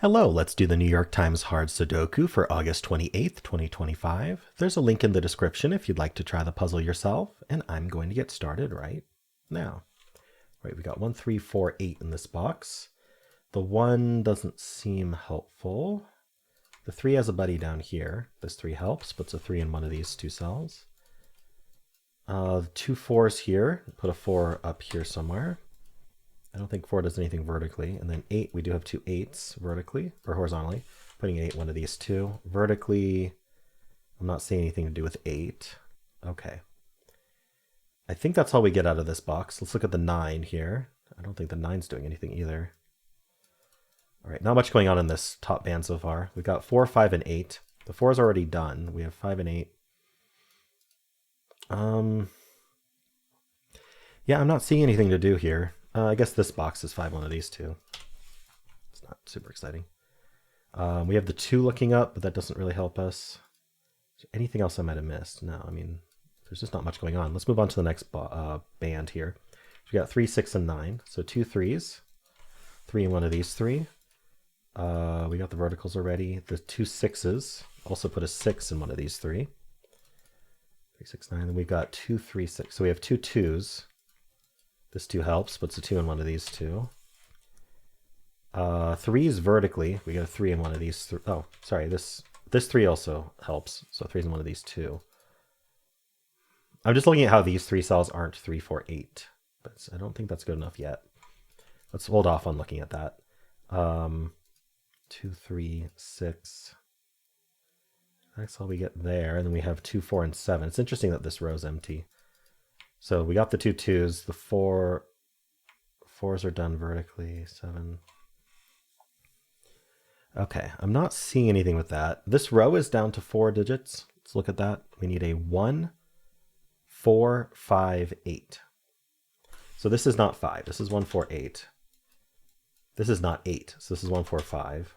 Hello, let's do the New York Times Hard Sudoku for August 28th, 2025. There's a link in the description if you'd like to try the puzzle yourself, and I'm going to get started right now. Right, we got 1, 3, 4, 8 in this box. The 1 doesn't seem helpful. The 3 has a buddy down here. This 3 helps, puts a 3 in one of these two cells. 2 4s here, put a 4 up here somewhere. I don't think 4 does anything vertically. And then 8, we do have 2 8s vertically or horizontally. Putting 8 one of these two. Vertically, I'm not seeing anything to do with 8. Okay. I think that's all we get out of this box. Let's look at the 9 here. I don't think the 9's doing anything either. All right, not much going on in this top band so far. We've got 4, 5, and 8. The 4 is already done. We have 5 and 8. Yeah, I'm not seeing anything to do here. I guess this box is 5 one of these two. It's not super exciting. We have the 2 looking up, but that doesn't really help us. Is there anything else I might have missed? No, I mean, there's just not much going on. Let's move on to the next band here. We got 3, 6, and 9. So 2 3s. 3 in one of these 3. We got the verticals already. The 2 6s. Also put a 6 in one of these 3. 3, 6, 9. Then we've got 2, 3, 6. So we have 2 2s. This 2 helps, puts a 2 in one of these 2. 3s vertically. We got a 3 in one of these. Oh, sorry. This 3 also helps. So 3's in one of these 2. I'm just looking at how these 3 cells aren't 3, 4, 8. But I don't think that's good enough yet. Let's hold off on looking at that. 2, 3, 6. That's all we get there. And then we have 2, 4, and 7. It's interesting that this row is empty. So we got the 2 2s. The 4 4s are done vertically. 7. Okay, I'm not seeing anything with that. This row is down to 4 digits. Let's look at that. We need a 1, 4, 5, 8. So this is not 5. This is 1, 4, 8. This is not 8. So this is 1, 4, 5.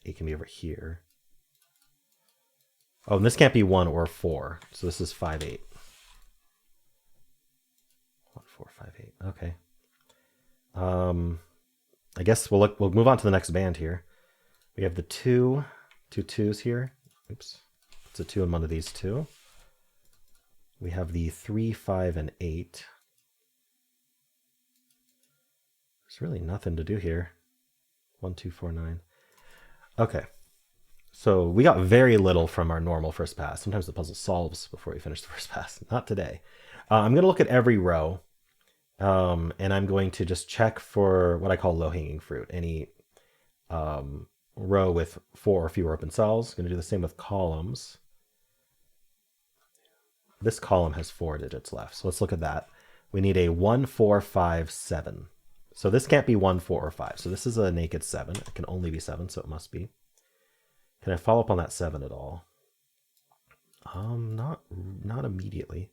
8 can be over here. Oh, and this can't be 1 or 4. So this is 5, 8. 1, 4, 5, 8. Okay. I guess we'll move on to the next band here. We have the 2 2s here. Oops. It's a 2 in one of these 2. We have the 3, 5, and 8. There's really nothing to do here. 1, 2, 4, 9. Okay. So we got very little from our normal first pass. Sometimes the puzzle solves before we finish the first pass. Not today. I'm going to look at every row, and I'm going to just check for what I call low-hanging fruit. Any row with 4 or fewer open cells. I'm going to do the same with columns. This column has 4 digits left, so let's look at that. We need a 1, 4, 5, 7. So this can't be 1, 4, or 5. So this is a naked 7. It can only be 7, so it must be. Can I follow up on that 7 at all? Not immediately.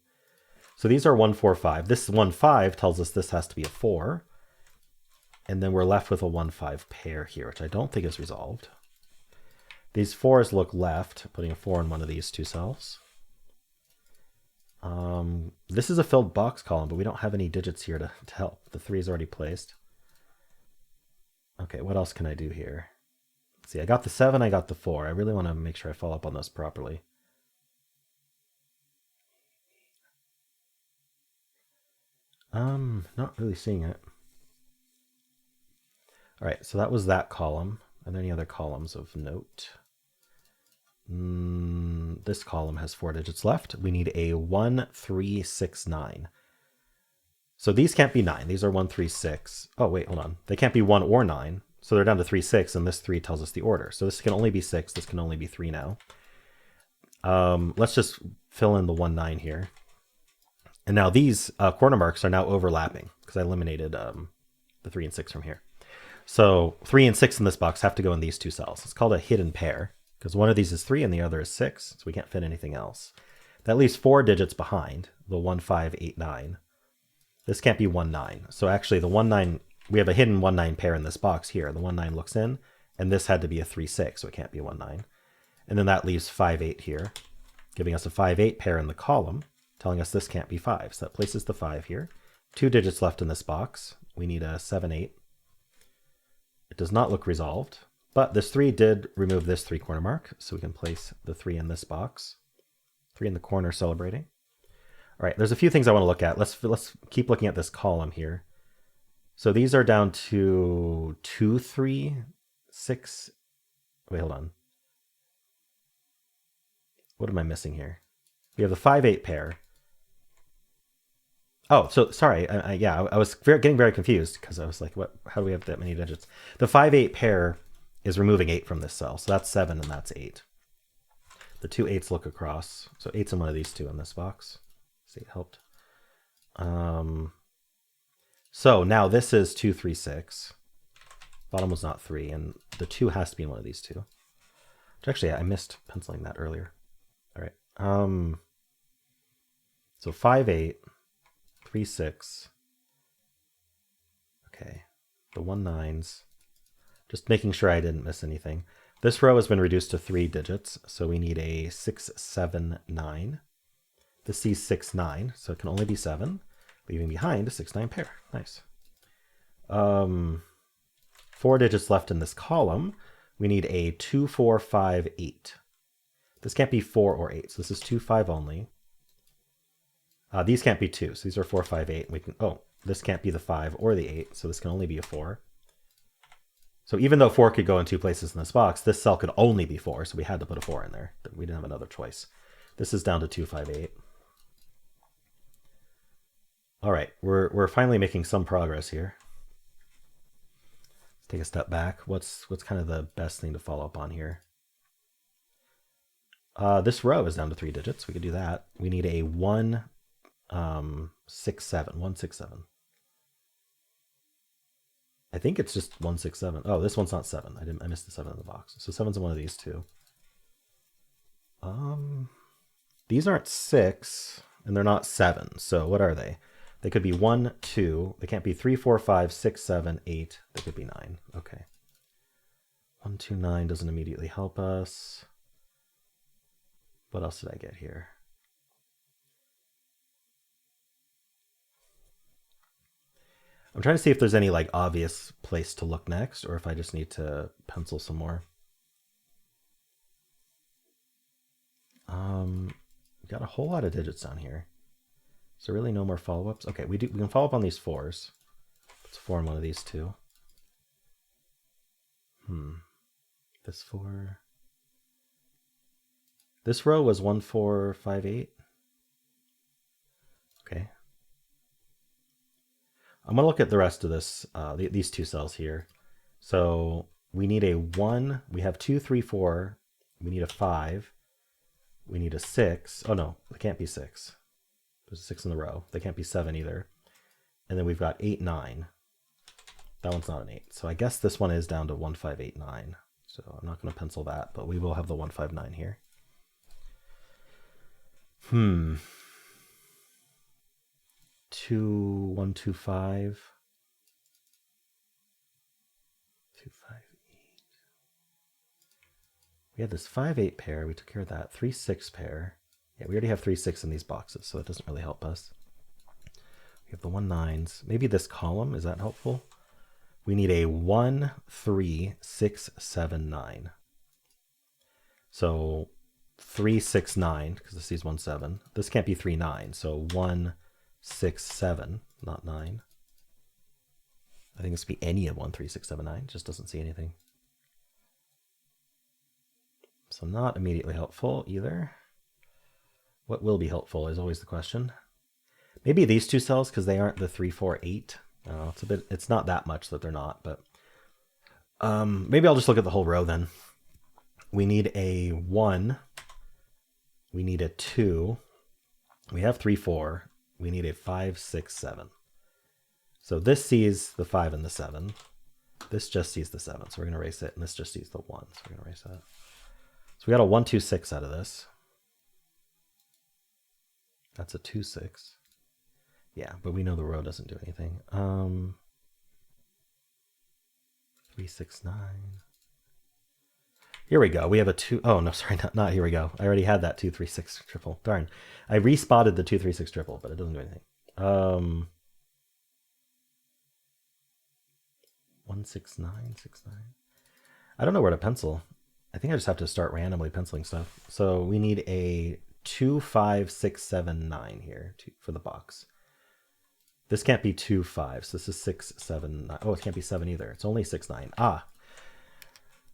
So these are 1, 4, 5. This 1, 5 tells us this has to be a 4. And then we're left with a 1, 5 pair here, which I don't think is resolved. These 4s look left, putting a 4 in one of these 2 cells. This is a filled box column, but we don't have any digits here to help. The 3 is already placed. Okay, what else can I do here? Let's see, I got the 7, I got the 4. I really want to make sure I follow up on those properly. Not really seeing it. All right, so that was that column. Are there any other columns of note? This column has 4 digits left. We need a 1, 3, 6, 9. So these can't be 9. These are 1, 3, 6. Oh, wait, hold on. They can't be 1 or 9. So they're down to 3, 6, and this 3 tells us the order. So this can only be 6. This can only be 3 now. Let's just fill in the 1, 9 here. And now these corner marks are now overlapping because I eliminated the 3 and 6 from here. So 3 and 6 in this box have to go in these 2 cells. It's called a hidden pair because one of these is 3 and the other is 6. So we can't fit anything else. That leaves 4 digits behind, the 1, 5, 8, 9. This can't be 1, 9. So actually the 1, 9, we have a hidden 1, 9 pair in this box here. The 1, 9 looks in, and this had to be a 3, 6, so it can't be 1, 9. And then that leaves 5, 8 here, giving us a 5, 8 pair in the column, telling us this can't be 5. So that places the 5 here. 2 digits left in this box. We need a 7, 8. It does not look resolved. But this 3 did remove this 3 corner mark, so we can place the 3 in this box. 3 in the corner celebrating. All right, there's a few things I want to look at. Let's keep looking at this column here. So these are down to 2, 3, 6. Wait, hold on. What am I missing here? We have the 5, 8 pair. Oh, so sorry. Yeah, I was getting very confused because I was like, what? How do we have that many digits? The 5, 8 pair is removing 8 from this cell. So that's 7 and that's 8. The 2 8s look across. So 8's in one of these two in this box. See, it helped. So now this is 2, 3, 6. Bottom was not 3, and the 2 has to be in one of these two. Which actually, I missed penciling that earlier. All right. So 5, 8, 3, 6. Okay. The 1 9s. Just making sure I didn't miss anything. This row has been reduced to 3 digits, so we need a 6, 7, 9. This sees 6, 9, so it can only be 7, leaving behind a 6, 9 pair. Nice. 4 digits left in this column. We need a 2, 4, 5, 8. This can't be 4 or 8, so this is 2, 5 only. These can't be 2, so these are 4, 5, 8. We can, oh, this can't be the 5 or the 8, so this can only be a 4. So even though 4 could go in 2 places in this box, this cell could only be 4, so we had to put a 4 in there. We didn't have another choice. This is down to 2, 5, 8. All right, we're finally making some progress here. Let's take a step back. What's kind of the best thing to follow up on here? This row is down to 3 digits. We could do that. We need a 1, 6, 7. 1, 6, 7. I think it's just 1, 6, 7. Oh, this one's not 7. I missed the 7 in the box. So 7's in one of these two. These aren't 6, and they're not 7. So what are they? They could be 1, 2. They can't be 3, 4, 5, 6, 7, 8. They could be 9. Okay. 1, 2, 9 doesn't immediately help us. What else did I get here? I'm trying to see if there's any like obvious place to look next, or if I just need to pencil some more. We got a whole lot of digits down here. Is there really no more follow-ups? Okay, we can follow up on these 4s. Let's 4 in one of these two. This 4. This row was 1, 4, 5, 8. Okay. I'm going to look at the rest of this, these 2 cells here. So we need a 1. We have 2, 3, 4. We need a 5. We need a 6. Oh, no, it can't be 6. There's a 6 in the row. They can't be 7 either. And then we've got 8, 9. That one's not an 8. So I guess this one is down to 1, 5, 8, 9. So I'm not going to pencil that, but we will have the 1, 5, 9 here. 2, 1, 2, 5. 2, 5, 8. We had this 5, 8 pair. We took care of that. 3, 6 pair. Yeah, we already have 3, 6 in these boxes, so it doesn't really help us. We have the 1, 9s. Maybe this column, is that helpful? We need a 1, 3, 6, 7, 9. So 3, 6, 9, because this is 1, 7. This can't be 3, 9. So 1, 6, 7, not 9. I think this could be any of 1, 3, 6, 7, 9. Just doesn't see anything. So not immediately helpful either. What will be helpful is always the question. Maybe these 2 cells, because they aren't the 3, 4, 8. It's not that much that they're not, but maybe I'll just look at the whole row then. We need a 1. We need a 2. We have 3, 4. We need a 5, 6, 7. So this sees the 5 and the 7. This just sees the 7, so we're going to erase it, and this just sees the 1, so we're going to erase that. So we got a 1, 2, 6 out of this. That's a 2, 6. Yeah, but we know the row doesn't do anything. 3, 6, 9. Here we go. We have a 2. Oh, no, sorry, not here we go. I already had that 2, 3, 6 triple. Darn. I respotted the 2, 3, 6 triple, but it doesn't do anything. 1, 6, 9, 6, 9. I don't know where to pencil. I think I just have to start randomly penciling stuff. So we need a 2, 5, 6, 7, 9 here for the box. This can't be 2, 5. So this is 6, 7, 9. Oh, it can't be 7 either. It's only 6, 9. Ah.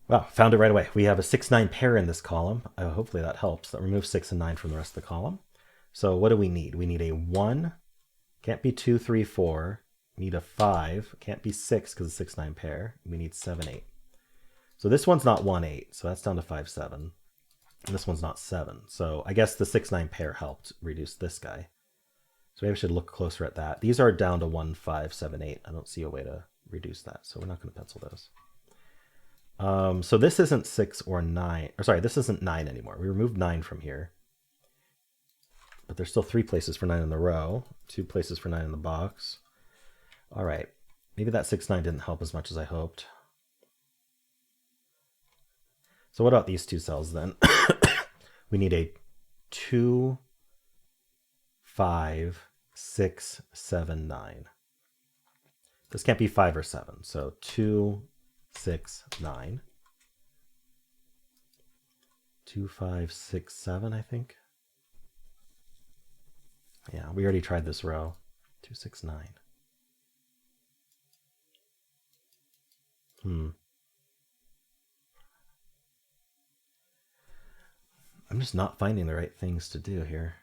Wow, found it right away. We have a 6, 9 pair in this column. Hopefully that helps. That removes 6 and 9 from the rest of the column. So what do we need? We need a 1. Can't be 2, 3, 4. We need a 5. Can't be 6 because it's 6, 9 pair. We need 7, 8. So this one's not 1, 8. So that's down to 5, 7. And this one's not 7. So I guess the 6, 9 pair helped reduce this guy. So maybe I should look closer at that. These are down to 1, 5, 7, 8. I don't see a way to reduce that. So we're not going to pencil those. So this isn't 6 or 9. Or sorry, this isn't 9 anymore. We removed 9 from here. But there's still 3 places for 9 in the row. 2 places for 9 in the box. All right. Maybe that 6, 9 didn't help as much as I hoped. So what about these 2 cells then? We need a 2, 5, 6, 7, 9. This can't be 5 or 7. So 2, 6, 9. 2, 5, 6, 7, I think. Yeah, we already tried this row. 2, 6, 9. I'm just not finding the right things to do here.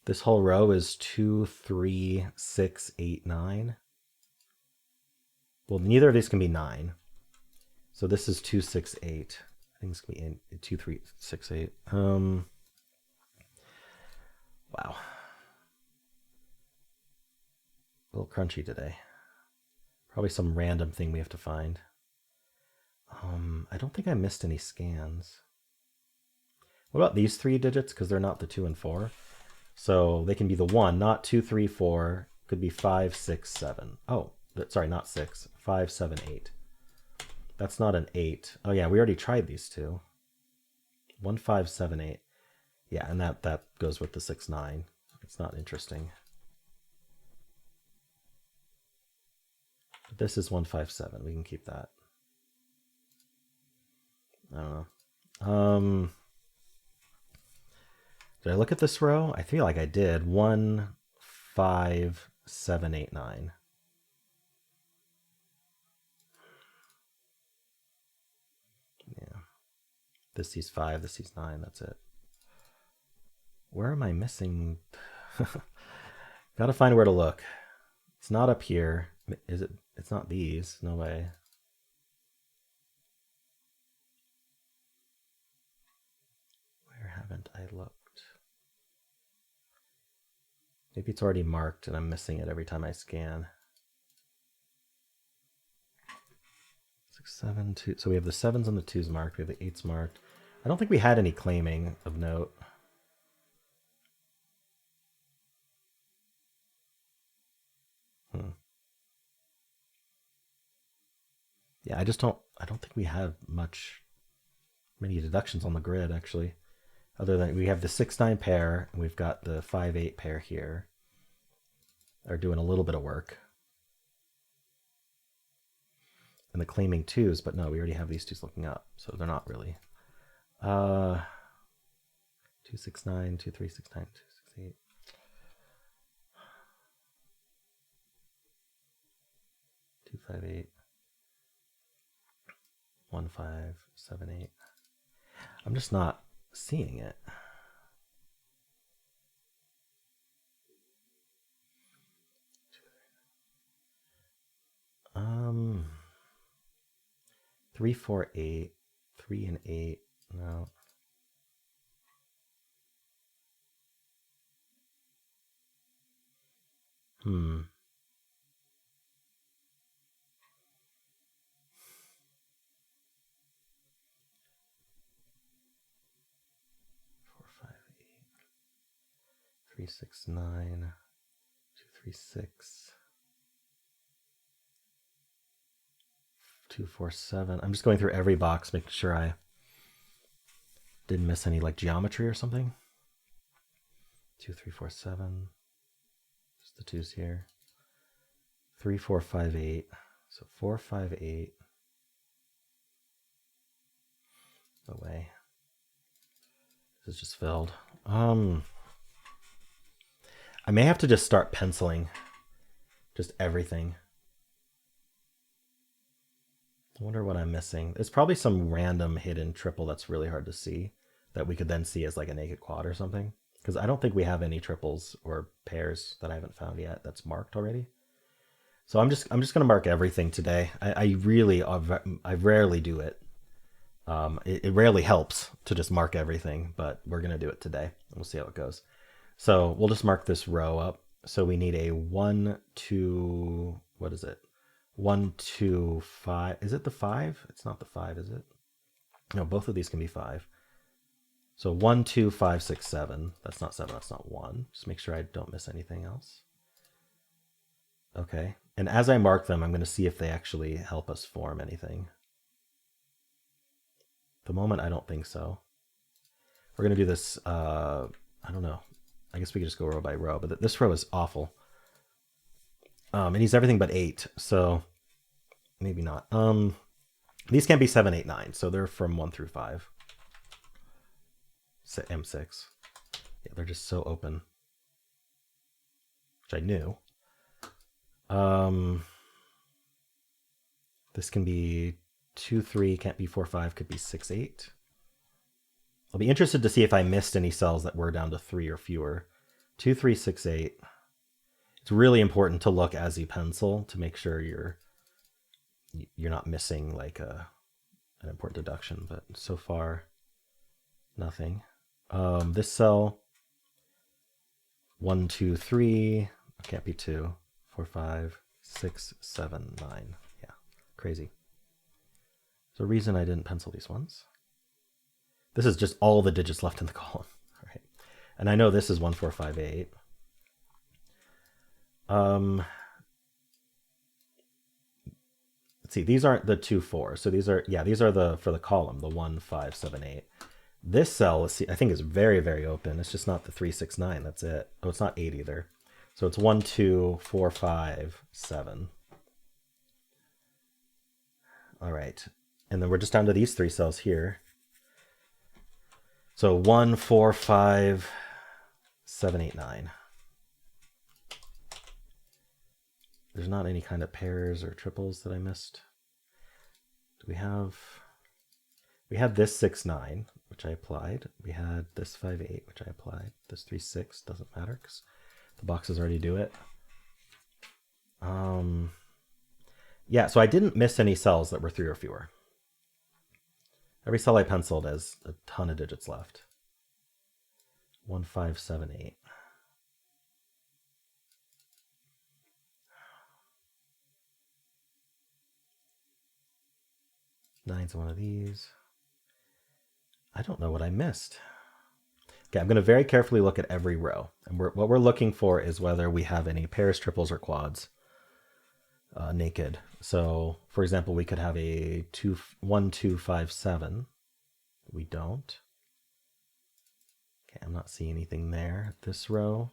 This whole row is 2, 3, 6, 8, 9. Well, neither of these can be 9. So this is 2, 6, 8. I think this can be 2, 3, 6, 8. Wow. A little crunchy today. Probably some random thing we have to find. I don't think I missed any scans. What about these 3 digits? Because they're not the 2 and 4. So they can be the 1, not 2, 3, 4. Could be 5, 6, 7. Oh, sorry, not 6. 5, 7, 8. That's not an 8. Oh yeah, we already tried these 2. 1, 5, 7, 8. Yeah, and that goes with the 6, 9. It's not interesting. But this is 1, 5, 7. We can keep that. I don't know. Did I look at this row? I feel like I did. 1, 5, 7, 8, 9. Yeah. This sees 5, this sees 9, that's it. Where am I missing? Gotta find where to look. It's not up here. Is it? It's not these. No way. Where haven't I looked? Maybe it's already marked and I'm missing it every time I scan. 6, 7, 2. So we have the 7s and the 2s marked. We have the 8s marked. I don't think we had any claiming of note. Yeah, I don't think we have many deductions on the grid actually. Other than we have the 6, 9 pair and we've got the 5, 8 pair here. Are doing a little bit of work. And the claiming 2s, but no, we already have these 2s looking up, so they're not really. 2, 6, 9, 2, 3, 6, 9, 2, 6, 8. Two, 5, 8. 1, 5, 7, 8. I'm just not seeing it. Three, 4, 8. 3 and 8. No. Hmm. 4, 5, 8. 3, 6, 9. 2, 3, 6. 2, 4, 7. I'm just going through every box, making sure I didn't miss any like geometry or something. 2, 3, 4, 7. Just the 2s here. 3, 4, 5, 8. So 4, 5, 8. No way. This is just filled. I may have to just start penciling just everything. I wonder what I'm missing. It's probably some random hidden triple that's really hard to see that we could then see as like a naked quad or something. Because I don't think we have any triples or pairs that I haven't found yet that's marked already. So I'm just gonna mark everything today. I rarely do it. It rarely helps to just mark everything, but we're gonna do it today. We'll see how it goes. So we'll just mark this row up. So we need a 1, 2, what is it? 1, 2, 5. Is it the 5? It's not the 5, is it? No, both of these can be 5. So 1, 2, 5, 6, 7. That's not 7, that's not 1. Just make sure I don't miss anything else. Okay, and as I mark them, I'm going to see if they actually help us form anything. At the moment, I don't think so. We're going to do this, I don't know. I guess we could just go row by row, but this row is awful. It needs everything but 8, so maybe not. These can't be 7, 8, 9, so they're from 1 through 5. M6. Yeah, they're just so open. Which I knew. This can be 2, 3, can't be 4, 5, could be 6, 8. I'll be interested to see if I missed any cells that were down to 3 or fewer. 2, 3, 6, 8. It's really important to look as you pencil to make sure you're not missing like an important deduction, but so far, nothing. This cell, 1, 2, 3, can't be 2, 4, 5, 6, 7, 9. Yeah, crazy. There's a reason I didn't pencil these ones. This is just all the digits left in the column. All right. And I know this is 1, 4, 5, 8. Let's see, these aren't the 2, 4. So these are, yeah, these are the, for the column, the 1, 5, 7, 8. This cell, let's see, I think is very, very open. It's just not the 3, 6, 9. That's it. Oh, it's not 8 either. So it's 1, 2, 4, 5, 7. All right. And then we're just down to these 3 cells here. So 1, 4, 5, 7, 8, 9. There's not any kind of pairs or triples that I missed. Do we have... We had this 6, 9, which I applied. We had this 5, 8, which I applied. This 3, 6, doesn't matter because the boxes already do it. Yeah, so I didn't miss any cells that were 3 or fewer. Every cell I penciled has a ton of digits left. 1, 5, 7, 8. Nine's one of these. I don't know what I missed. Okay, I'm going to very carefully look at every row. And what we're looking for is whether we have any pairs, triples, or quads naked. So, for example, we could have a 1, 2, 5, 7. We don't. Okay, I'm not seeing anything there. This row,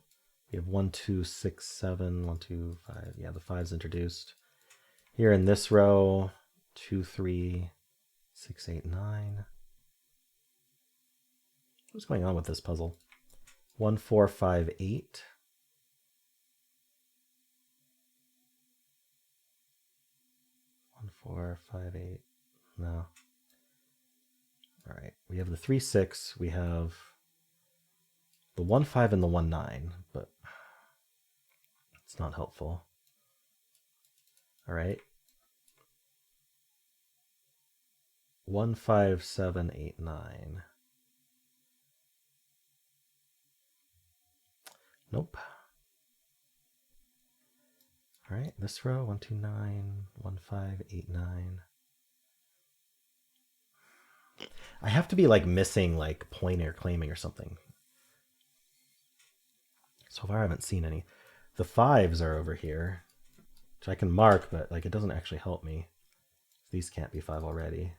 we have 1, 2, 6, 7, 1, 2, 5. Yeah, the 5's introduced. Here in this row, 2, 3, 6, 8, 9. What's going on with this puzzle? 1, 4, 5, 8. 1, 4, 5, 8. No. All right. We have the 3, 6. We have the 1, 5 and the 1, 9, but it's not helpful. All right. 1, 5, 7, 8, 9. Nope. All right, this row, 1, 2, 9, 1, 5, 8, 9. I have to be like missing like pointing or claiming or something. So far I haven't seen any. The 5s are over here, which I can mark, but like it doesn't actually help me. These can't be 5 already.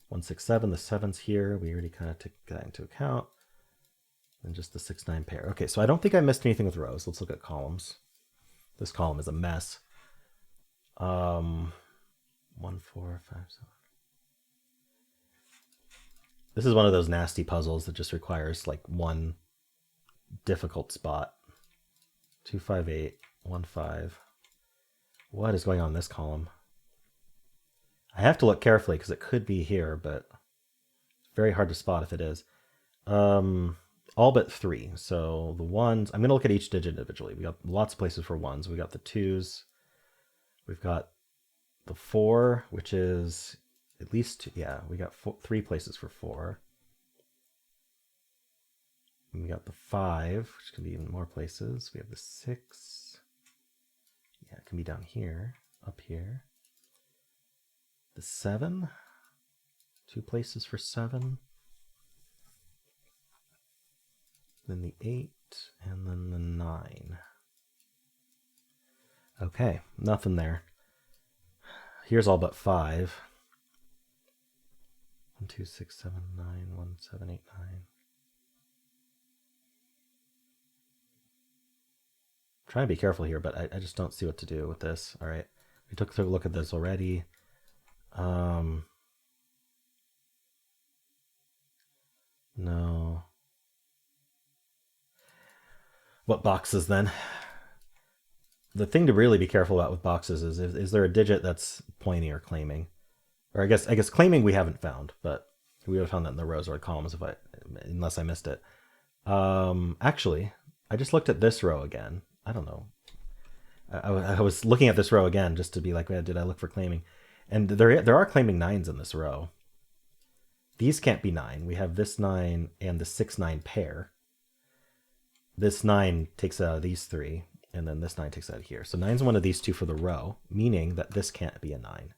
1, 6, 7, the 7's here. We already kind of took that into account. And just the 6, 9 pair. Okay, so I don't think I missed anything with rows. Let's look at columns. This column is a mess. 1, 4, 5, 7. This is one of those nasty puzzles that just requires like one difficult spot. 2, 5, 8, 1, 5. What is going on in this column? I have to look carefully because it could be here, but very hard to spot if it is. All but 3. So the ones, I'm going to look at each digit individually. We got lots of places for ones. We got the 2s. We've got the 4, which is at least, yeah, we got 3 places for 4. And we got the 5, which can be even more places. We have the 6. Yeah, it can be down here, up here. The 7, 2 places for 7. Then the 8, and then the 9. Okay, nothing there. Here's all but 5. 1, 2, 6, 7, 9, 1, 7, 8, 9. I'm trying to be careful here, but I just don't see what to do with this. All right, we took a look at this already. No. What boxes then? The thing to really be careful about with boxes is there a digit that's pointing or claiming? Or I guess claiming we haven't found, but we would have found that in the rows or columns unless I missed it. Actually, I just looked at this row again. I don't know. I was looking at this row again just to be like, did I look for claiming? And there are claiming 9s in this row. These can't be 9. We have this 9 and the 6, 9 pair. This 9 takes out of these 3, and then this 9 takes out of here. So 9's one of these 2 for the row, meaning that this can't be a 9.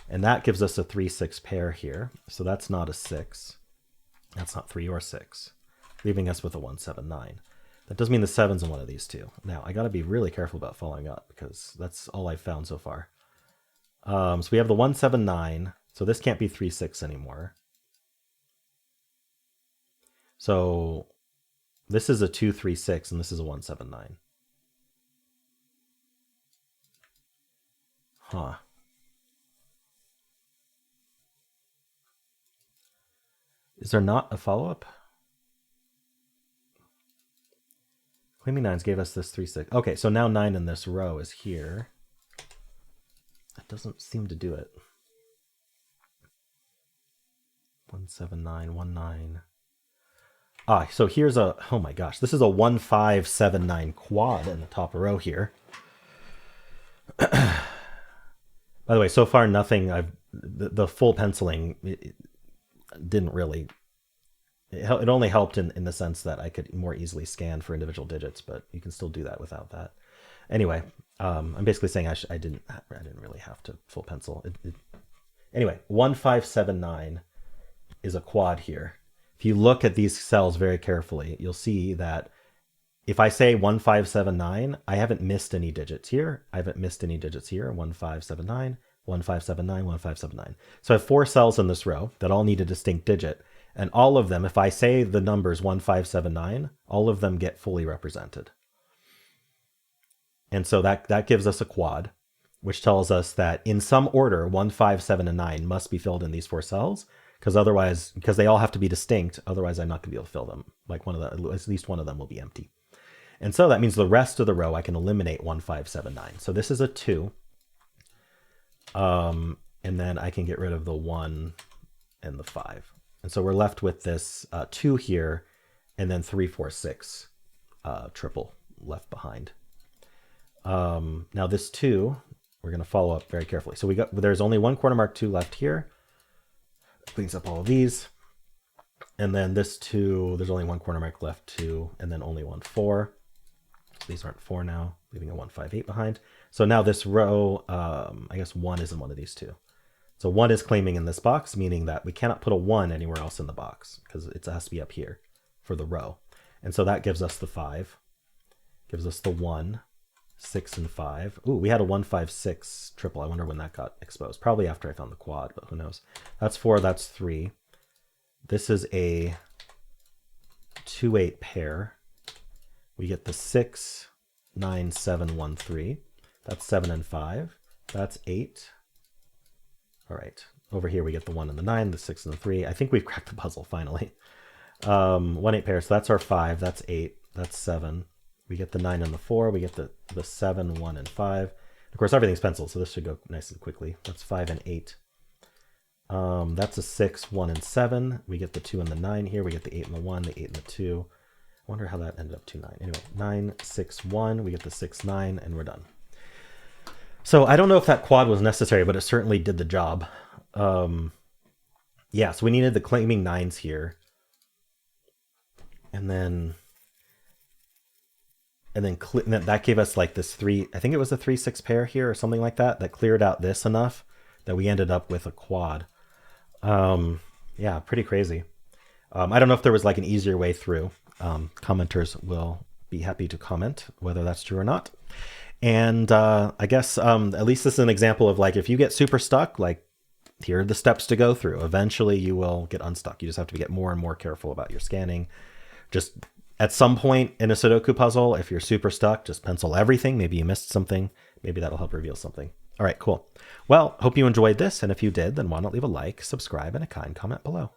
And that gives us a 3, 6 pair here. So that's not a 6. That's not 3 or 6, leaving us with a 1, 7, 9. That does mean the 7's in one of these 2. Now, I got to be really careful about following up because that's all I've found so far. So we have the 1, 7, 9. So this can't be 3, 6 anymore. So this is a 2, 3, 6, and this is a 1, 7, 9. Huh. Is there not a follow-up? Claiming 9s gave us this 3, 6. Okay, so now 9 in this row is here. That doesn't seem to do it. 1, 7, 9, 1, 9. So here's a, oh my gosh, this is a 1, 5, 7, 9 quad in the top row here. By the way, so far nothing, the full penciling didn't really, it only helped in the sense that I could more easily scan for individual digits, but you can still do that without that. Anyway, I'm basically saying I didn't really have to full pencil. Anyway, 1, 5, 7, 9 is a quad here. If you look at these cells very carefully, you'll see that if I say 1, 5, 7, 9, I haven't missed any digits here. I haven't missed any digits here. 1, 5, 7, 9, 1, 5, 7, 9, 1, 5, 7, 9. So I have 4 cells in this row that all need a distinct digit. And all of them, if I say the numbers 1, 5, 7, 9, all of them get fully represented. And so that gives us a quad, which tells us that in some order, 1, 5, 7, and 9 must be filled in these 4 cells. Because they all have to be distinct, otherwise I'm not going to be able to fill them. Like at least one of them will be empty. And so that means the rest of the row I can eliminate 1, 5, 7, 9. So this is a 2. And then I can get rid of the 1 and the 5. And so we're left with this 2 here, and then 3, 4, 6 triple left behind. Now this 2, we're going to follow up very carefully. So there's only one corner mark 2 left here. Cleans up all of these. And then this 2, there's only one corner mark left 2, and then only one 4. These aren't 4 now, leaving a 1, 5, 8 behind. So now this row, I guess 1 is in one of these 2. So 1 is claiming in this box, meaning that we cannot put a 1 anywhere else in the box because it has to be up here for the row. And so that gives us the 5, gives us the 1, 6, and 5. Ooh, we had a 1, 5, 6 triple. I wonder when that got exposed. Probably after I found the quad, but who knows. That's 4, that's 3. This is a 2, 8 pair. We get the 6, 9, 7, 1, 3. That's 7 and 5. That's 8. All right. Over here we get the 1 and the 9, the 6 and the 3. I think we've cracked the puzzle finally. 1, 8 pair. So that's our 5. That's 8. That's 7. We get the 9 and the 4. We get the 7, 1, and 5. Of course, everything's penciled, so this should go nice and quickly. That's 5 and 8. That's a 6, 1, and 7. We get the 2 and the 9 here. We get the 8 and the 1, the 8 and the 2. I wonder how that ended up 2, 9. Anyway, 9, 6, 1. We get the 6, 9, and we're done. So I don't know if that quad was necessary, but it certainly did the job. Yeah, so we needed the claiming 9s here. And then that gave us like this 3, I think it was a 3, 6 pair here or something like that, that cleared out this enough that we ended up with a quad. Yeah, pretty crazy. I don't know if there was like an easier way through. Commenters will be happy to comment whether that's true or not. And I guess at least this is an example of like, if you get super stuck, like here are the steps to go through. Eventually you will get unstuck. You just have to get more and more careful about your scanning. Just at some point in a Sudoku puzzle, if you're super stuck, just pencil everything. Maybe you missed something. Maybe that'll help reveal something. All right, cool. Well, hope you enjoyed this. And if you did, then why not leave a like, subscribe, and a kind comment below.